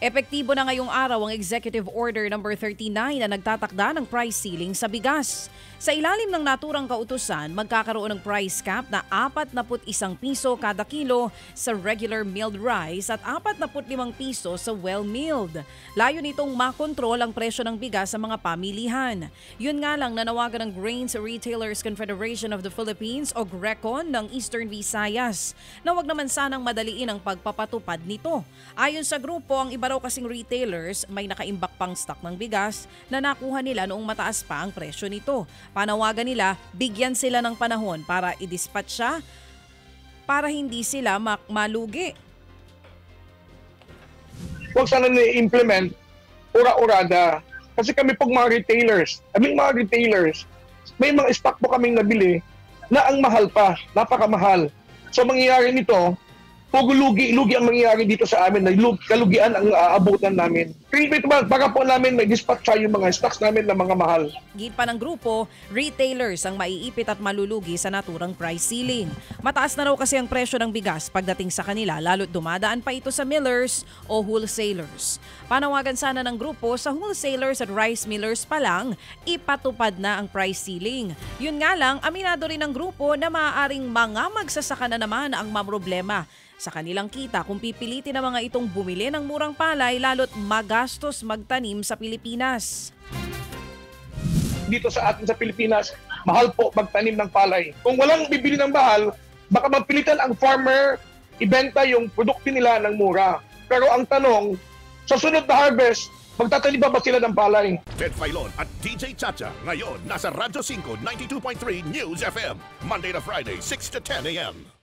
Epektibo na ngayong araw ang Executive Order No. 39 na nagtatakda ng price ceiling sa bigas. Sa ilalim ng naturang kautusan, magkakaroon ng price cap na 41 piso kada kilo sa regular milled rice at 45 piso sa well-milled. Layo nitong makontrol ang presyo ng bigas sa mga pamilihan. Yun nga lang, nanawagan ng Grains Retailers Confederation of the Philippines o GRECON ng Eastern Visayas na wag naman sanang madaliin ang pagpapatupad nito. Ayon sa grupo, ang iba raw kasing retailers may nakaimbak pang stock ng bigas na nakuha nila noong mataas pa ang presyo nito. Panawagan nila, bigyan sila ng panahon para i-dispatch siya para hindi sila malugi. Huwag sana na-implement ura-urada. Kasi kami pong mga retailers, may mga stock po kaming nabili na ang mahal pa, napakamahal. So mangyayari nito, lugi ang mangyayari dito sa amin, na kalugian ang aabutan namin. Baka po namin may dispatch yung mga stocks namin na mga mahal. Git pa ng grupo, retailers ang maiipit at malulugi sa naturang price ceiling. Mataas na raw kasi ang presyo ng bigas pagdating sa kanila, lalo't dumadaan pa ito sa millers o wholesalers. Panawagan sana ng grupo sa wholesalers at rice millers pa lang, ipatupad na ang price ceiling. Yun nga lang, aminado rin ng grupo na maaaring mga magsasaka na naman ang mamroblema sa kanilang kita kung pipilitin ng mga itong bumili ng murang palay, lalo't magastos magtanim sa Pilipinas. Dito sa atin sa Pilipinas, mahal po magtanim ng palay. Kung walang bibili ng mahal, baka mapilitan ang farmer ibenta yung produkto nila ng mura. Pero ang tanong, sa sunod na harvest, magtatanim ba sila ng palay? Ted Filon at DJ Chacha ngayon nasa Radyo 5 92.3 News FM, Monday to Friday 6 to 10 a.m.